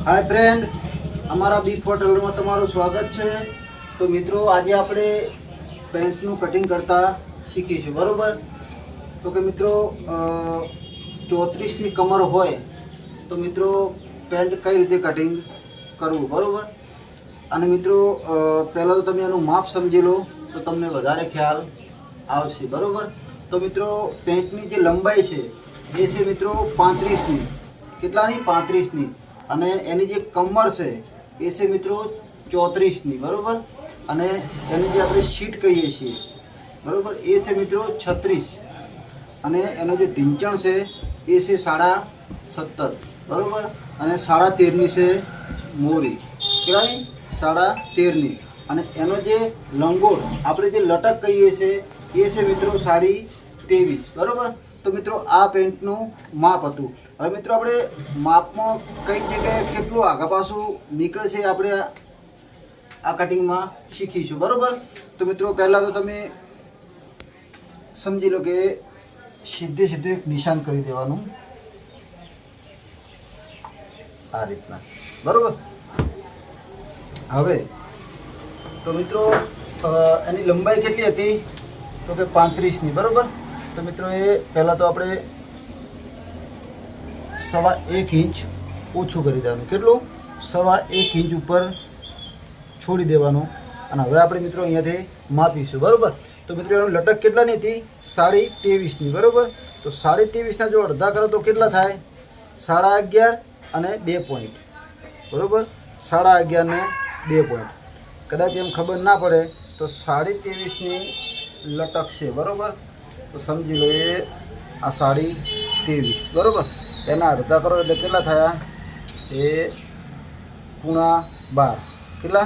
Hi friend, अमरा B hotel में तमारू स्वागत है। तो मित्रों आज आपणे पेंटनु कटिंग करता शीखीशुं बरोबर। तो कि मित्रों 34 नी कमर होय तो मित्रों पेंट कई रीते कटिंग करवू बरोबर। अने मित्रों पहला तो तमे एनुं माप समझी लो तो तमने वधारे ख्याल आवशे बरोबर। तो मित्रों पेंटनी जे लंबाई है ये छे मित्रों 35 नी, केटलानी 35 नी, अने एनी जे कमर से ए छे मित्रों 34 नी बरोबर। अने एनी जे आपणे शीट कहीए छीए बरोबर ए छे मित्रों 36, अने एनो जे ढींचण छे ए छे 17.5 बरोबर। अने 13.5 नी छे मोरी, केटलानी 13.5 नी। अने एनो जे लंगोट आपणे जे लटक कहीए छे ए छे मित्रों 23.5 बरोबर। तो मित्रों आ पेंटनु माप हतुं। हवे मित्रों आपणे मापमां कई जग्याए केटલું આગા પાછું નીકળે છે આપણે આ કટિંગમાં શીખીશું બરોબર। તો મિત્રો પહેલાં તો તમે સમજી લો કે સીધે સીધું એક નિશાન કરી દેવાનું આ રીતના બરોબર। હવે તો મિત્રો એની લંબાઈ કેટલી હતી તો કે 35 ની બરોબર। तो मित्रों ये पहला तो आपणे 1.25 इंच ओछું કરી દેવાનું, કેટલું 1.25 इंच ઉપર છોડી દેવાનું। અને હવે આપણે મિત્રો અહીંયાથી માપીશું બરોબર। તો મિત્રો એનો લટક કેટલાની હતી 23.5 ની બરોબર। તો 23.5 ના જો અડધા કરો તો કેટલા થાય 11.5 અને 2 પોઈન્ટ બરોબર। 11.5 ને 2 પોઈન્ટ કદાચ એમ ખબર ના પડે તો 23.5 ની લટક છે બરોબર। तो समझी लो ये आ 23.5 बराबर। एना अर्धा करो एटले केटला थया ए 12.5 केटला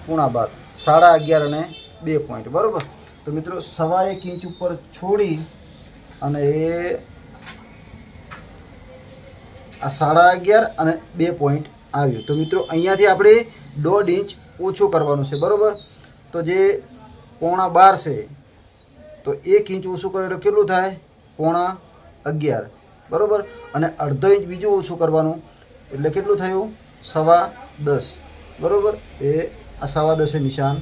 12.5 11.5 અને 2 पॉइंट बराबर। तो मित्रों 1.25 इंच ऊपर छोड़ी अने ए आ 11.5 અને 2 पॉइंट आव्युं। तो मित्रों अहींयाथी आपणे 1.5 इंच ओछो करवानुं छे बराबर। तो जे 12.5 छे तो 1 इंच ओछું કરે એટલે કેટલું થાય 11.5 બરાબર। અને અડધો ઇંચ બીજું ઓછું કરવાનું એટલે કેટલું થયું 10.25 બરાબર। એ આ 10.25 નિશાન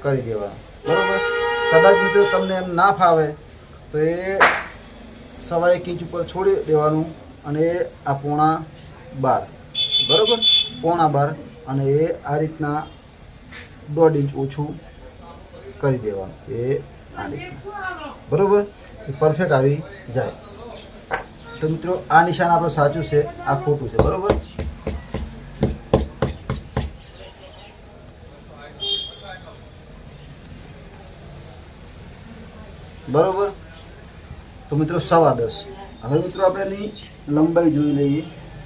કરી દેવાનું બરાબર। કદાચ મિત્રો તમને એમ ના ફાવે તો એ 1.25 इंच ઉપર છોડી દેવાનું અને આ 12.5 બરાબર 12.5 અને એ આ રીતના 1.5 इंच ઓછું કરી દેવાનું એ बराबर परफेक्ट आई जाए। तो मित्रों आ निशान आप साचू से आ खोटू से बराबर। बराबर तो मित्रों 10.25 हवे मित्रों आपणे लंबाई जोई लईए।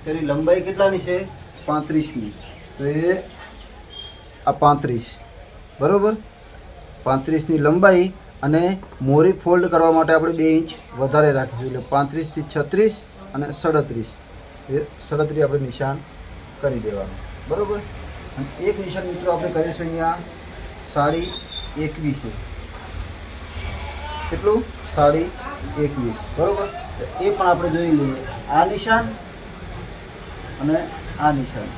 तेरी लंबाई केटलानी छे 35 नी। तो ये आ 35 बराबर 35 नी लंबाई અને મોરી ફોલ્ડ કરવા માટે આપણે 2 इंच વધારે રાખીશું એટલે 35 થી 36 અને 37 એ 37 આપણે નિશાન કરી દેવાનું બરોબર। અને એક નિશાન મિત્રો આપણે કરીશું અહીંયા 21.5 કેટલું 21.5 બરોબર। એ પણ આપણે જોઈ લઈએ આ નિશાન અને આ નિશાન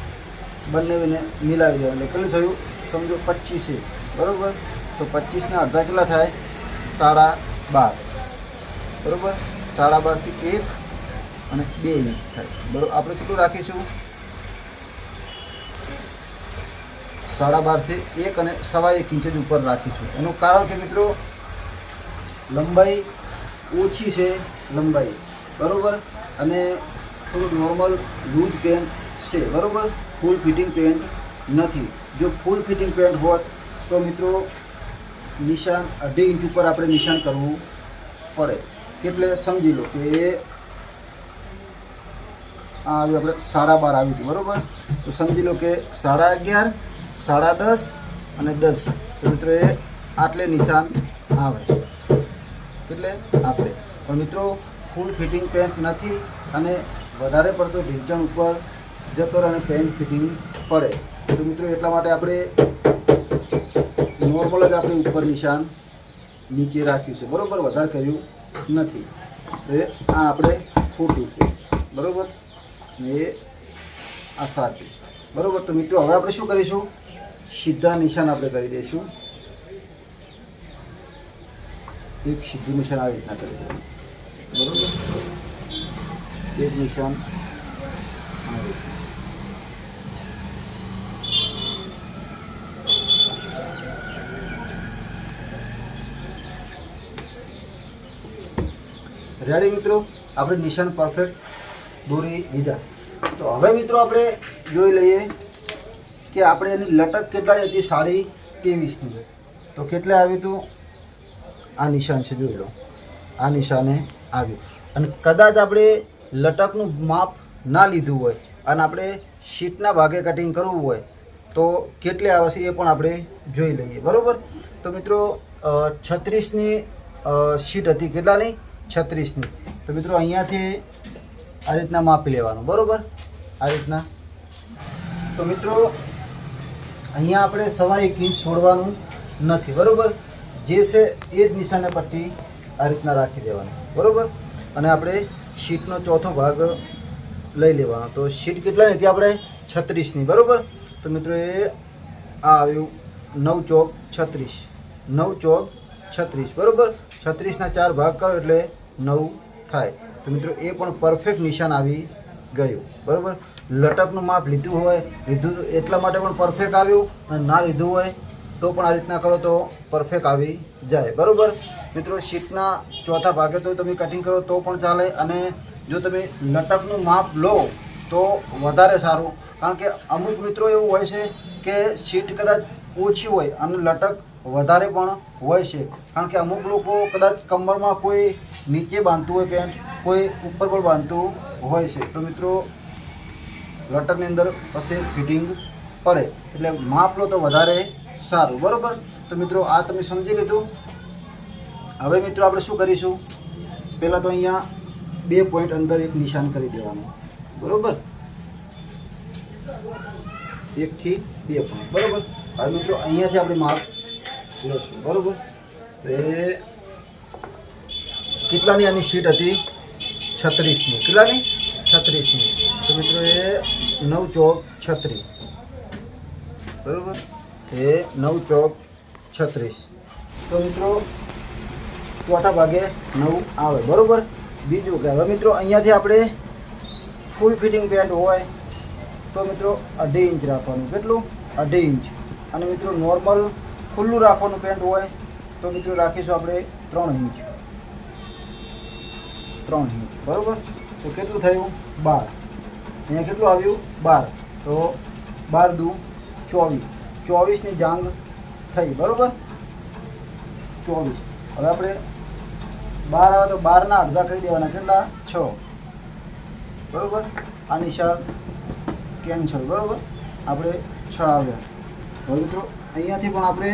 બંનેને મિલાવી દેવાનું એટલે કેટલું થયું સમજો 25 છે બરોબર। तो 25 ના અડધા કેટલા થાય 12.5 बराबर। 12.5 થી 1 અને 2 इंच થાય બરાબર। આપણે કેટલું રાખીશું 12.5 થી 1 અને 1.25 इंच જ ઉપર રાખીશું। એનું કારણ કે મિત્રો લંબાઈ ઓછી છે લંબાઈ બરાબર અને થોડું નોર્મલ લૂઝ પેન્ટ છે બરાબર। ફૂલ ફિટિંગ પેન્ટ નથી। જો ફૂલ ફિટિંગ પેન્ટ હોત તો મિત્રો निशान 2.5 इंच ऊपर આપણે નિશાન કરવું પડે। એટલે સમજી લો કે આ આવી આપણે 12.5 આવી હતી બરોબર। તો સમજી લો કે 11.5 10.5 અને 10 તો મિત્રો એ આટલે નિશાન આવે એટલે આપણે પણ મિત્રો ફૂલ ફિટિંગ પેન્ટ નથી અને વધારે પડતો ઢીંચણ ઉપર જતો રહે અને પેન્ટ ફિટિંગ પડે। તો મિત્રો એટલા માટે આપણે नॉर्मल ज अपने ऊपर निशान नीचे राख्યું છે बराबर વધારે કર્યું નથી। तो आ આપણે ખોટું છે બરાબર। ને આ સાચું, બરાબર. તો મિત્રો હવે આપણે શું કરીશું, સીધા નિશાન આપણે કરી દઈશું. એક સીધું નિશાન આવી રીતના કરી દઈશું, બરાબર. એક નિશાન આવી રીતના. રેડી મિત્રો, આપણે નિશાન પરફેક્ટ દોરી દીધા. તો હવે મિત્રો આપણે જોઈ લઈએ કે આપણે એની લટક કેટલાની હતી, 23.5ની. તો કેટલે આવ્યું હતું, આ નિશાન છે, જોઈ લો, આ નિશાને આવ્યું. અને કદાચ આપણે લટકનું માપ ના લીધું હોય અને આપણે શીટના ભાગે કટિંગ કરવું હોય તો કેટલે આવે છે એ પણ આપણે જોઈ લઈએ, બરાબર. તો મિત્રો 36ની શીટ હતી, કેટલાની, 36ની. તો મિત્રો અહીંયાથી આ રીતના માપી લેવાનું, બરાબર, આ રીતના. તો મિત્રો અહીંયા આપણે 1.25 ઇંચ છોડવાનું નથી, બરાબર. જે છે એ જ નિશાને પટ્ટી આ રીતના રાખી દેવાની, બરાબર. અને આપણે શીટનો ચોથો ભાગ લઈ લેવાનો. તો શીટ કેટલાની હતી આપણે, 36ની, બરાબર. તો મિત્રો એ આ આવ્યું 9 ચોક 36, 9 ચોક 36, બરાબર. 36ના 4 ભાગ કરો એટલે 9 થાય. તો મિત્રો એ પણ પરફેક્ટ નિશાન આવી ગયું, બરાબર. લટકનું માપ લીધું હોય, લીધું એટલા માટે પણ પરફેક્ટ આવ્યું, અને ના લીધું હોય તો પણ આ રીતના કરો તો પરફેક્ટ આવી જાય, બરાબર. મિત્રો શીટના ચોથા ભાગે તો તમે કટિંગ કરો તો પણ ચાલે, અને જો તમે લટકનું માપ લો તો વધારે સારું. કારણ કે અમુક મિત્રો એવું હોય છે કે શીટ કદાચ ઓછી હોય અને લટક વધારે પણ હોય છે. કારણ કે અમુક લોકો કદાચ કમરમાં કોઈ નીચે બાંધતું હોય પેન્ટ, કોઈ ઉપર પણ બાંધતું હોય છે. તો મિત્રો લટકની અંદર પછી ફિટિંગ પડે, એટલે માપ લો તો વધારે સારું, બરાબર. તો મિત્રો આ તમે સમજી લીધું. હવે મિત્રો આપણે શું કરીશું, પહેલાં તો અહીંયા 2 પોઈન્ટ અંદર એક નિશાન કરી દેવાનું, બરાબર. 1 થી 2 પોઈન્ટ, બરાબર. હવે મિત્રો અહીંયાથી આપણે માપ લેશું, બરાબર. એ કેટલાની આની શીટ હતી, 36ની. કેટલાની, 36ની. તો મિત્રો એ 9 ચોક 36, બરાબર. એ 9 ચોક 36. તો મિત્રો ચોથા ભાગે 9 આવે, બરાબર. બીજું કે હવે મિત્રો અહીંયાથી આપણે ફૂલ ફિટિંગ પેન્ટ હોય તો મિત્રો 2.5 ઇંચ રાખવાનું. કેટલું, 2.5 ઇંચ. અને મિત્રો નોર્મલ ખુલ્લું રાખવાનું પેન્ટ હોય તો મિત્રો રાખીશું આપણે 3 ઇંચ, 3 ઇંચ, બરાબર. તો કેટલું થયું, 12. અહીંયા કેટલું આવ્યું, 12. તો 12 દુ 24, 24ની જાંગ થઈ, બરાબર. 24. હવે આપણે 12 આવે તો 12ના અડધા કરી દેવાના, કેટલા, 6, બરાબર. આ નિશાન કેન્સલ, બરાબર. આપણે 6 આવ્યા. હવે મિત્રો અહીંયાથી પણ આપણે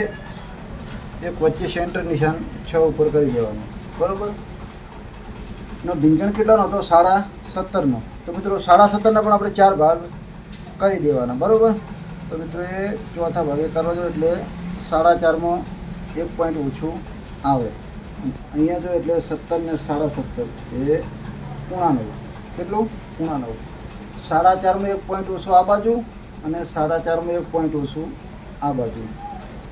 એક વચ્ચે સેન્ટર નિશાન 6 ઉપર કરી દેવાનું, બરાબર. નો ઢીંગણ કેટલાનો હતો, 17.5નો. તો મિત્રો 17.5ના પણ આપણે 4 ભાગ કરી દેવાના, બરાબર. તો મિત્રો એ ચોથા ભાગે કરવા જો એટલે 4.5માં 1 પોઈન્ટ ઓછું આવે. અહીંયા જો એટલે 17 ને 17.5 એ 9.5. કેટલું, 9.5. 4.5માં 1 પોઈન્ટ ઓછું આ બાજુ અને 4.5માં 1 પોઈન્ટ ઓછું આ બાજુ,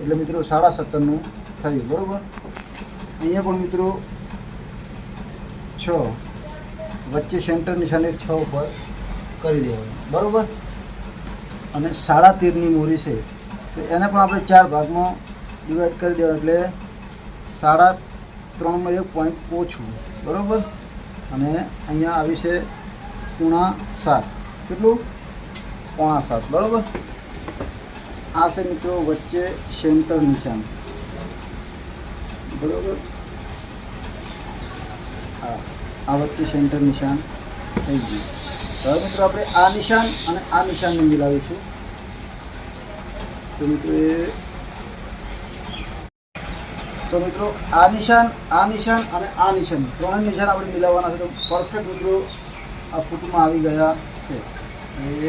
એટલે મિત્રો 17.5નું થયું, બરાબર. અહીંયા પણ મિત્રો 6 વચ્ચે સેન્ટર નિશાને 6 ઉપર કરી દેવાનું, બરાબર. અને 13.5ની મૂરી છે તો એને પણ આપણે 4 ભાગમાં ડિવાઈડ કરી દેવાનું, એટલે 3.5માં 1 પોઈન્ટ ઓછું, બરાબર. અને અહીંયા આવી છે 7.5. કેટલું, 7.5, બરાબર. આ છે મિત્રો વચ્ચે સેન્ટર નિશાન, બરાબર. આ વચ્ચે સેન્ટર નિશાન થઈ ગયું. હવે મિત્રો આપણે આ નિશાન અને આ નિશાનને મિલાવીશું. તો મિત્રો આ નિશાન અને આ નિશાન ત્રણેય નિશાન આપણે મિલાવવાના છે. તો પરફેક્ટ મિત્રો આ ફૂટમાં આવી ગયા છે,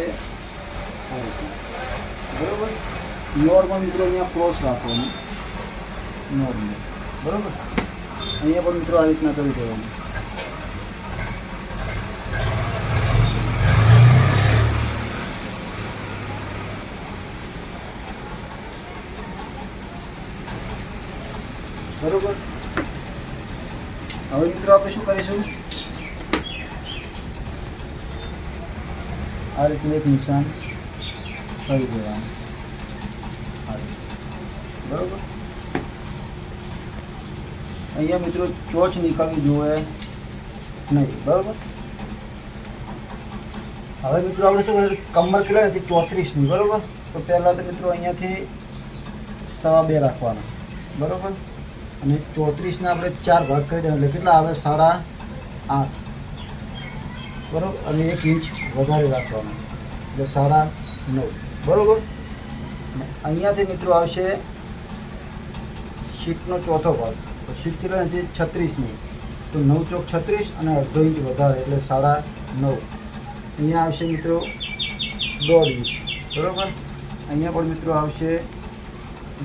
એ બરાબર. નોર્મલ મિત્રો અહીંયા ક્રોસ રાખવાનું, નોર્મલ, બરાબર. અહીંયા પણ મિત્રો આ રીતના કરી દેવાનું. બરોબર. હવે મિત્રો આપણે શું કરીશું, આ રીતે એક નિશાન કરી દેવાનું, બરોબર. અહીંયા મિત્રો ચોચ નીકળવી જોઈએ નહીં, બરોબર. હવે મિત્રો આપણે શું કરીશું, કમર કેટલા નથી 34ની, બરોબર. તો પહેલાં તો મિત્રો અહીંયાથી 2.5 રાખવાના, બરોબર. અને 34ના આપણે 4 ભાગ કરી દેવાના, એટલે કેટલા આવે 8.5, બરોબર. અને 1 ઇંચ વધારે રાખવાના, એટલે 9.5, બરોબર. અને અહીંયાથી મિત્રો આવશે શીટનો ચોથો ભાગ. તો શીટ કેટલા નથી 36ની, તો 9 ચોક 36 અને અડધો ઇંચ વધારે એટલે 9.5. અહીંયા આવશે મિત્રો 1.5 ઇંચ, બરાબર. અહીંયા પણ મિત્રો આવશે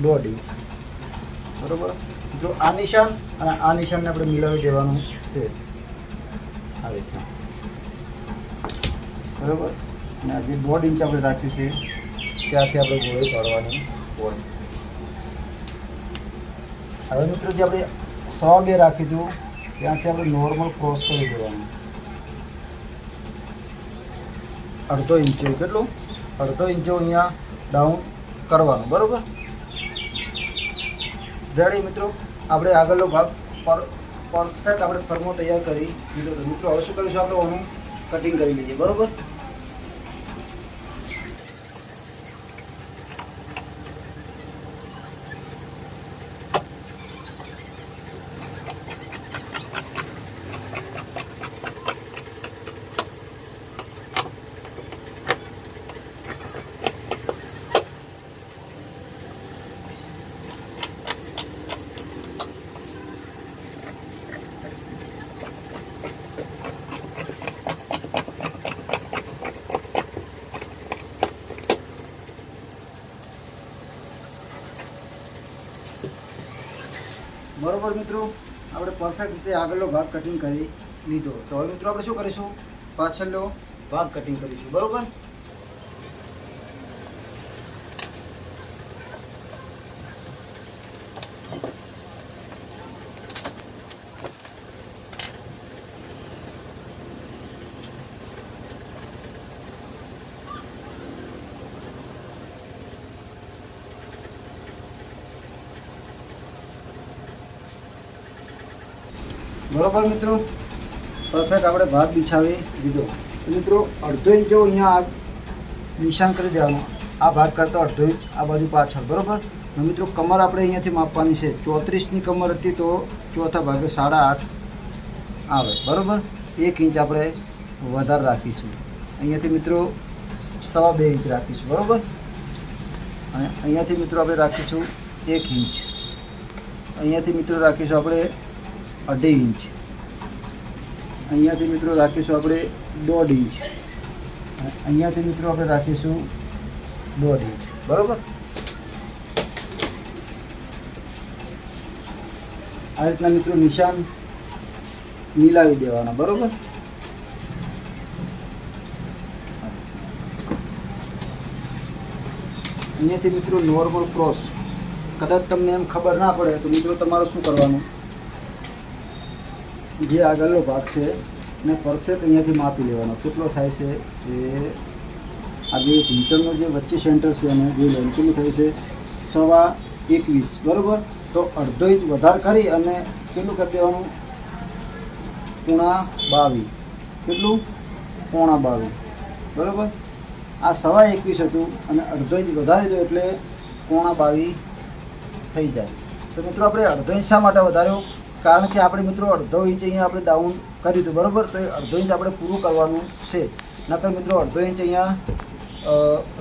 1.5 ઇંચ, બરાબર. મિત્રો આ નિશાન અને આ નિશાનને આપણે મિલાવી દેવાનું છે આ રીતના, બરાબર. અને આ જે 1.5 ઇંચ આપણે રાખ્યું છે ત્યાંથી આપણે ગોળી કાઢવાની હોય. હવે મિત્રો જે આપણે 2.5 રાખી હતું ત્યાંથી આપણે નોર્મલ ક્રોસ કરી દેવાનું, 1/2 ઇંચ, કેટલું 1/2 ઇંચ અહીંયા ડાઉન કરવાનું, બરાબર. રેડી મિત્રો, આપણે આગળનો ભાગ પરફેક્ટ આપણે ફર્મો તૈયાર કરી દીધો. મિત્રો હવે શું કરીશું, આપણે ઓનું કટિંગ કરી લઈએ, બરાબર. બરોબર મિત્રો, આપણે પરફેક્ટ રીતે આગળનો ભાગ કટિંગ કરી લીધો. તો હવે મિત્રો આપણે શું કરીશું, પાછળનો ભાગ કટિંગ કરીશું, બરોબર. બરોબર મિત્રો, પરફેક્ટ આપણે ભાગ બિછાવી દીધો. તો મિત્રો 1/2 ઇંચ જેવું અહીંયા નિશાન કરી દેવાનું, આ ભાગ કરતો 1/2 ઇંચ આ બાજુ પાછળ, બરોબર. અને મિત્રો કમર આપણે અહીંયાથી માપવાની છે, 34ની કમર હતી તો ચોથા ભાગે 8.5 આવે, બરોબર. 1 ઇંચ આપણે વધારે રાખીશું, અહીંયાથી મિત્રો 2.25 ઇંચ રાખીશું, બરોબર. અને અહીંયાથી મિત્રો આપણે રાખીશું 1 ઇંચ, અહીંયાથી મિત્રો રાખીશું આપણે 2.5 ઇંચ, અહીંયાથી મિત્રો રાખીશું આપણે 1.5 ઇંચ, અહીંયાથી મિત્રો આપણે રાખીશું 1.5 ઇંચ, બરાબર. આ રીતના મિત્રો નિશાન મિલાવી દેવાના, બરાબર. અહીંયાથી મિત્રો નોર્મલ ક્રોસ, કદાચ તમને એમ ખબર ના પડે તો મિત્રો તમારે શું કરવાનું, જે આગળનો ભાગ છે ને પરફેક્ટ અહીંયાથી માપી લેવાનો, કેટલો થાય છે એ આ જે ઢીંચણનો જે વચ્ચે સેન્ટર છે અને જોઈ લેવાનું કેટલું થાય છે 21.25, બરાબર. તો 1/2 ઇંચ વધારે કરી અને કેટલું કરી દેવાનું 22.5, કેટલું 22.5, બરાબર. આ 21.25 હતું અને 1/2 ઇંચ વધારી દો એટલે 22.5 થઈ જાય. તો મિત્રો આપણે 1/2 ઇંચ શા માટે વધાર્યો, કારણ કે આપણે મિત્રો 1/2 ઇંચ અહીંયા આપણે ડાઉન કરી દીધું, બરાબર. તો 1/2 ઇંચ આપણે પૂરું કરવાનું છે, નકર મિત્રો 1/2 ઇંચ અહીંયા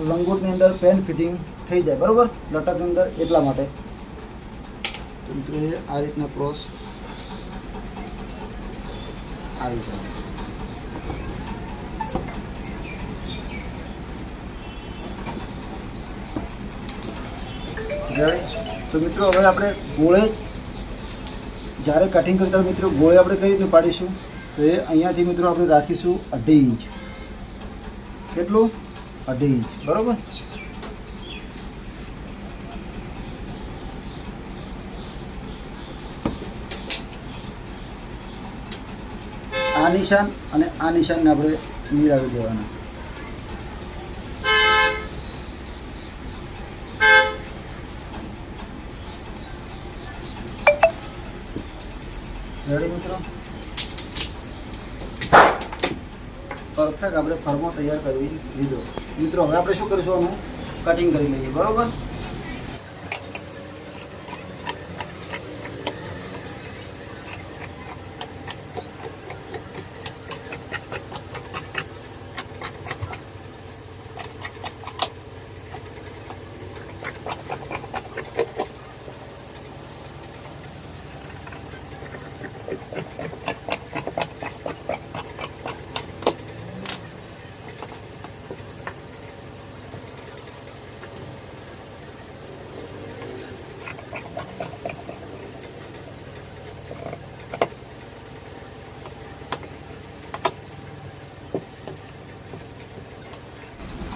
લંગોટની અંદર પેન ફિટિંગ થઈ જાય, બરાબર, લટકની અંદર, એટલા માટે. તો મિત્રો આ રીતના ક્રોસ આવી જાય. તો મિત્રો હવે આપણે ગોળે જ્યારે કટિંગ કરી ત્યારે મિત્રો ગોળે આપણે કઈ રીતે પાડીશું, તો એ અહીંયાથી મિત્રો આપણે રાખીશું 2.5 ઇંચ, કેટલું 2.5 ઇંચ, બરાબર. આ નિશાન અને આ નિશાનને આપણે મિલાવી દેવાના. રેડી મિત્રો? પરફેક્ટ આપણે ફર્મો તૈયાર કરી લીધો. મિત્રો હવે આપણે શું કરીશું, આનું કટિંગ કરી લઈએ. બરોબર?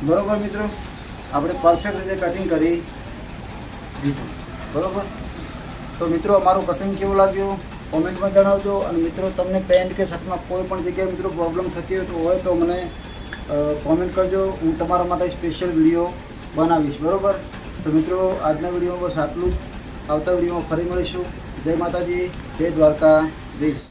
બરોબર મિત્રો, આપણે પરફેક્ટ રીતે કટિંગ કરી દીધું. બરોબર? તો મિત્રો અમારું કટિંગ કેવું લાગ્યું કોમેન્ટમાં જણાવજો. અને મિત્રો તમને પેન્ટ કે શર્ટમાં કોઈ પણ જગ્યાએ મિત્રો પ્રોબ્લેમ થતી હોય તો મને કોમેન્ટ કરજો. હું તમારા માટે સ્પેશિયલ વિડીયો બનાવીશ. બરોબર? તો મિત્રો આજના વિડીયોમાં બસ આટલું જ. આવતા વિડીયોમાં ફરી મળીશું. જય માતાજી, જય દ્વારકા, જય